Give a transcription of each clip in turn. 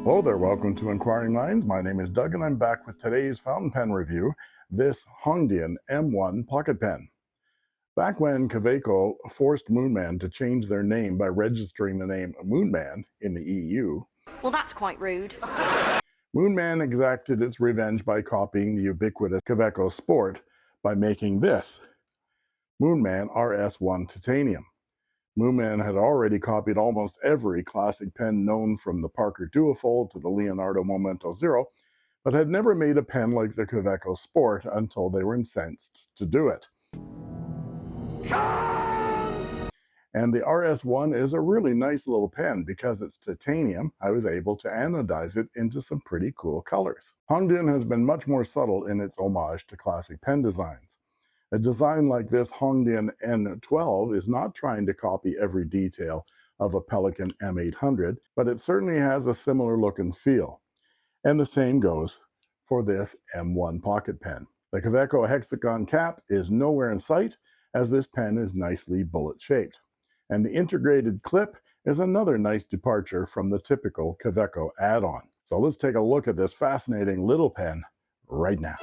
Hello there, welcome to Inquiring Minds. My name is Doug and I'm back with today's fountain pen review, this Hongdian M1 pocket pen. Back when Kaweco forced Moonman to change their name by registering the name Moonman in the EU, well, that's quite rude. Moonman exacted its revenge by copying the ubiquitous Kaweco Sport by making this Moonman RS1 Titanium. Moonman had already copied almost every classic pen known from the Parker Duofold to the Leonardo Momento Zero, but had never made a pen like the Kaweco Sport until they were incensed to do it. And the RS1 is a really nice little pen. Because it's titanium, I was able to anodize it into some pretty cool colors. Hongdian has been much more subtle in its homage to classic pen designs. A design like this Hongdian N12 is not trying to copy every detail of a Pelikan M800, but it certainly has a similar look and feel. And the same goes for this M1 pocket pen. The Kaweco hexagon cap is nowhere in sight, as this pen is nicely bullet-shaped. And the integrated clip is another nice departure from the typical Kaweco add-on. So let's take a look at this fascinating little pen right now.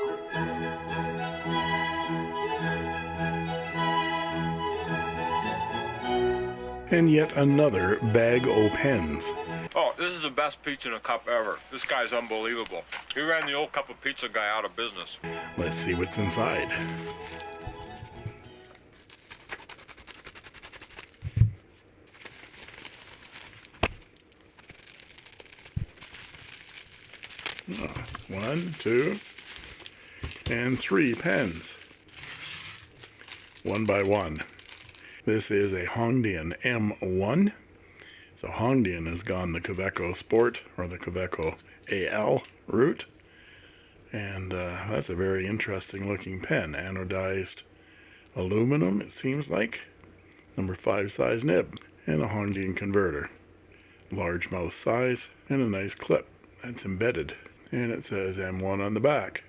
And yet another bag o' pens. Oh, this is the best pizza in a cup ever. This guy's unbelievable. He ran the old cup of pizza guy out of business. Let's see what's inside. One, two, and three pens. One by one. This is a Hongdian M1. So Hongdian has gone the Kaweco Sport or the Kaweco AL route. And that's a very interesting looking pen. Anodized aluminum, it seems like. Number 5 size nib. And a Hongdian converter. Large mouth size and a nice clip that's embedded. And it says M1 on the back.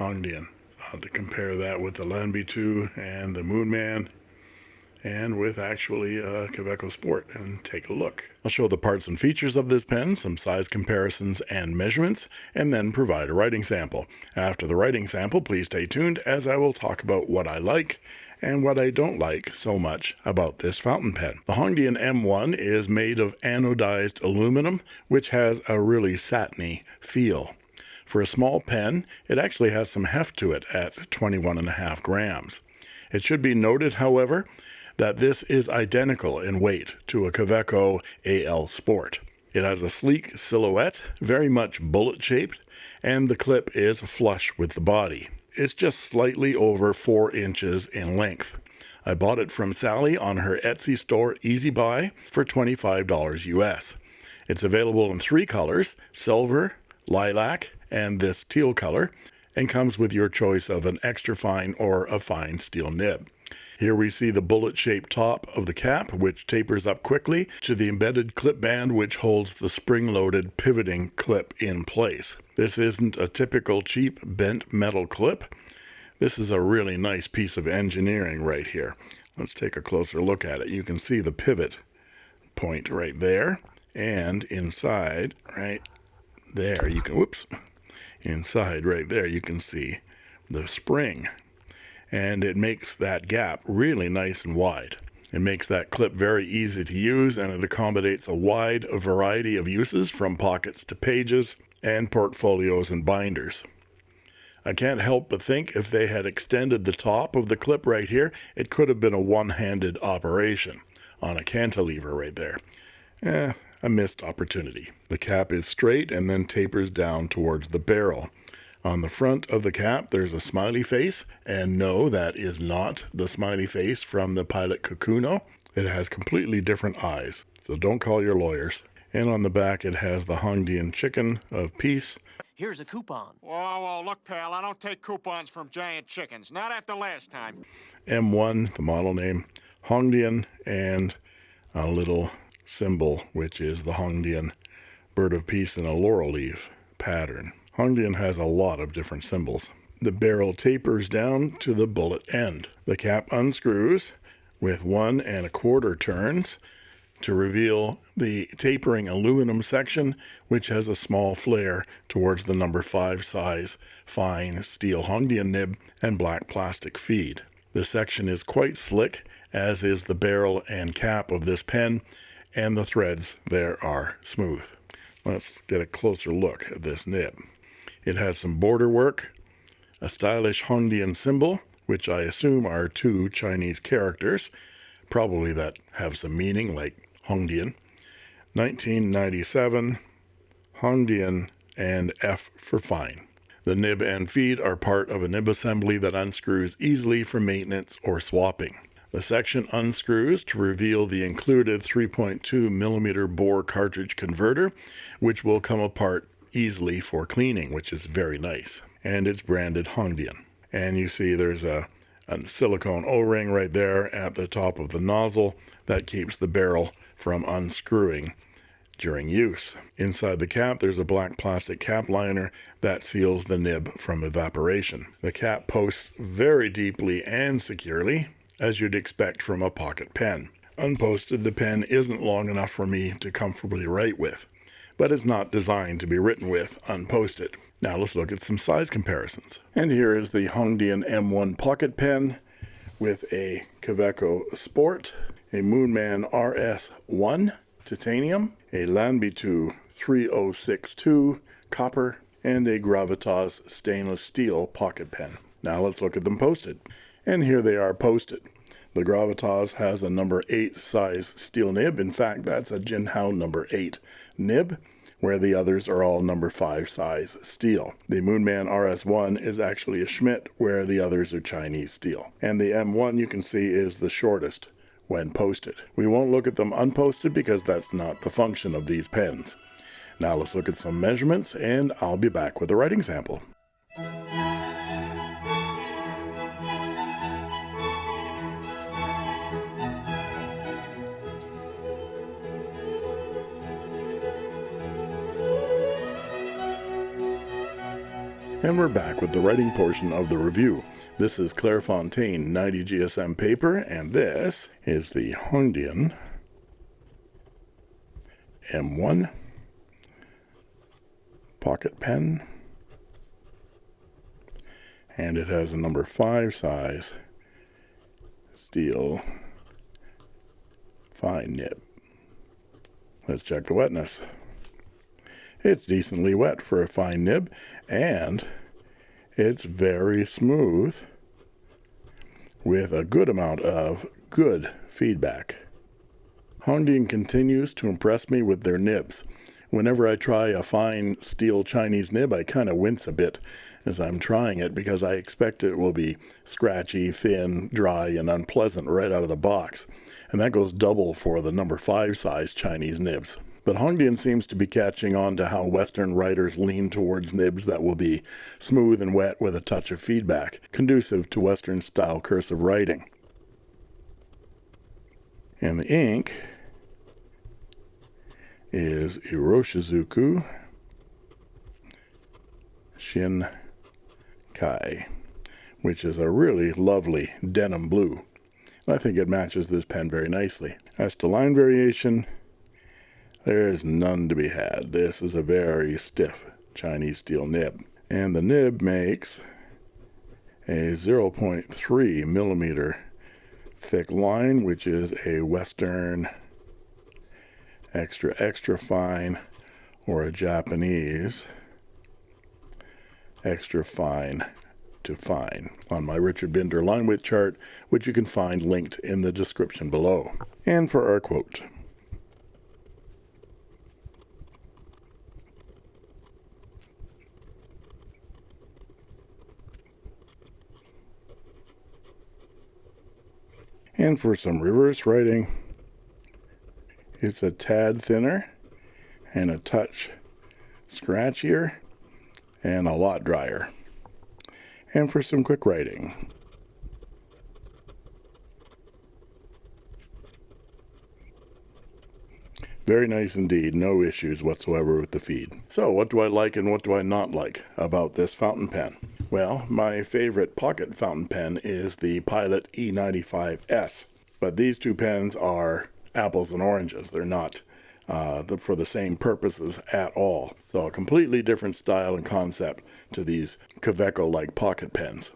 Hongdian. I'll have to compare that with the Lanby 2 and the Moonman, and with actually a Kaweco Sport, and take a look. I'll show the parts and features of this pen, some size comparisons and measurements, and then provide a writing sample. After the writing sample, please stay tuned as I will talk about what I like and what I don't like so much about this fountain pen. The Hongdian M1 is made of anodized aluminum, which has a really satiny feel. For a small pen, it actually has some heft to it at 21.5 grams. It should be noted, however, that this is identical in weight to a Kaweco AL Sport. It has a sleek silhouette, very much bullet-shaped, and the clip is flush with the body. It's just slightly over 4 inches in length. I bought it from Sally on her Etsy store Easy Buy for $25 US. It's available in 3 colors, silver, lilac, and this teal color, and comes with your choice of an extra fine or a fine steel nib. Here we see the bullet-shaped top of the cap, which tapers up quickly to the embedded clip band, which holds the spring-loaded pivoting clip in place. This isn't a typical cheap bent metal clip. This is a really nice piece of engineering right here. Let's take a closer look at it. You can see the pivot point right there, and inside right there you can, inside right there you can see the spring. And it makes that gap really nice and wide. It makes that clip very easy to use, and it accommodates a wide variety of uses, from pockets to pages and portfolios and binders. I can't help but think if they had extended the top of the clip right here, it could have been a one-handed operation on a cantilever right there. A missed opportunity. The cap is straight and then tapers down towards the barrel. On the front of the cap, there's a smiley face, and no, that is not the smiley face from the Pilot Kakuno. It has completely different eyes, so don't call your lawyers. And on the back, it has the Hongdian chicken of peace. Here's a coupon. Whoa, look, pal, I don't take coupons from giant chickens. Not after last time. M1, the model name, Hongdian, and a little symbol, which is the Hongdian bird of peace in a laurel leaf pattern. Hongdian has a lot of different symbols. The barrel tapers down to the bullet end. The cap unscrews with 1 1/4 turns to reveal the tapering aluminum section, which has a small flare towards the number 5 size fine steel Hongdian nib and black plastic feed. The section is quite slick, as is the barrel and cap of this pen, and the threads there are smooth. Let's get a closer look at this nib. It has some border work, a stylish Hongdian symbol, which I assume are 2 Chinese characters, probably that have some meaning, like Hongdian. 1997, Hongdian, and F for fine. The nib and feed are part of a nib assembly that unscrews easily for maintenance or swapping. The section unscrews to reveal the included 3.2 millimeter bore cartridge converter, which will come apart easily for cleaning, which is very nice. And it's branded Hongdian. And you see there's a silicone O-ring right there at the top of the nozzle that keeps the barrel from unscrewing during use. Inside the cap, there's a black plastic cap liner that seals the nib from evaporation. The cap posts very deeply and securely, as you'd expect from a pocket pen. Unposted, the pen isn't long enough for me to comfortably write with, but it's not designed to be written with unposted. Now let's look at some size comparisons. And here is the Hongdian M1 pocket pen with a Kaweco Sport, a Moonman RS1 titanium, a Lanbitu 3062 copper, and a Gravitas stainless steel pocket pen. Now let's look at them posted. And here they are posted. The Gravitas has a number 8 size steel nib. In fact, that's a Jinhao number 8 nib, where the others are all number 5 size steel. The Moonman RS1 is actually a Schmidt, where the others are Chinese steel. And the M1, you can see, is the shortest when posted. We won't look at them unposted because that's not the function of these pens. Now let's look at some measurements, and I'll be back with a writing sample. And we're back with the writing portion of the review. This is Clairefontaine 90 GSM paper, and this is the Hongdian M1 pocket pen, and it has a number 5 size steel fine nib. Let's check the wetness. It's decently wet for a fine nib, and it's very smooth with a good amount of good feedback. Hongdian continues to impress me with their nibs. Whenever I try a fine steel Chinese nib, I kind of wince a bit as I'm trying it because I expect it will be scratchy, thin, dry, and unpleasant right out of the box. And that goes double for the number 5 size Chinese nibs. But Hongdian seems to be catching on to how Western writers lean towards nibs that will be smooth and wet with a touch of feedback, conducive to Western style cursive writing. And the ink is Iroshizuku Shinkai, which is a really lovely denim blue. I think it matches this pen very nicely. As to line variation, there's none to be had. This is a very stiff Chinese steel nib. And the nib makes a 0.3 millimeter thick line, which is a Western extra fine, or a Japanese extra fine to fine on my Richard Binder line width chart, which you can find linked in the description below. And for our quote. And for some reverse writing, it's a tad thinner and a touch scratchier and a lot drier. And for some quick writing, very nice indeed, no issues whatsoever with the feed. So what do I like and what do I not like about this fountain pen? Well, my favorite pocket fountain pen is the Pilot E95S, but these two pens are apples and oranges. They're not for the same purposes at all. So a completely different style and concept to these Kaweco-like pocket pens.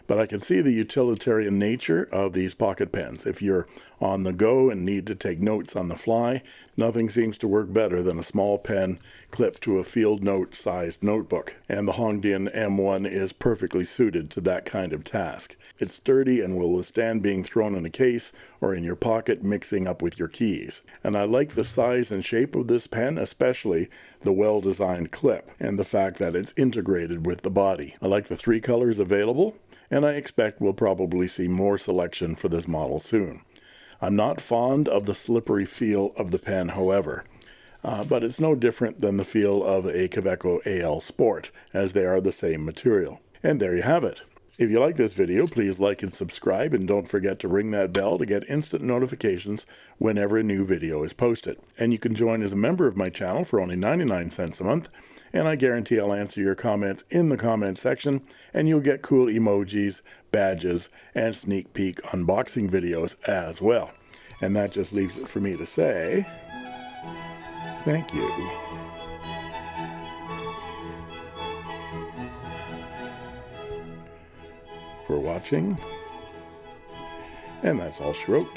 But I can see the utilitarian nature of these pocket pens. If you're on the go and need to take notes on the fly, nothing seems to work better than a small pen clipped to a field note sized notebook. And the Hongdian M1 is perfectly suited to that kind of task. It's sturdy and will withstand being thrown in a case or in your pocket mixing up with your keys. And I like the size and shape of this pen, especially the well-designed clip and the fact that it's integrated with the body. I like the 3 colors available, and I expect we'll probably see more selection for this model soon. I'm not fond of the slippery feel of the pen, however, but it's no different than the feel of a Kaweco AL Sport, as they are the same material. And there you have it. If you like this video, please like and subscribe, and don't forget to ring that bell to get instant notifications whenever a new video is posted. And you can join as a member of my channel for only 99 cents a month, and I guarantee I'll answer your comments in the comment section, and you'll get cool emojis, badges, and sneak peek unboxing videos as well. And that just leaves it for me to say, thank you for watching, and that's all she wrote.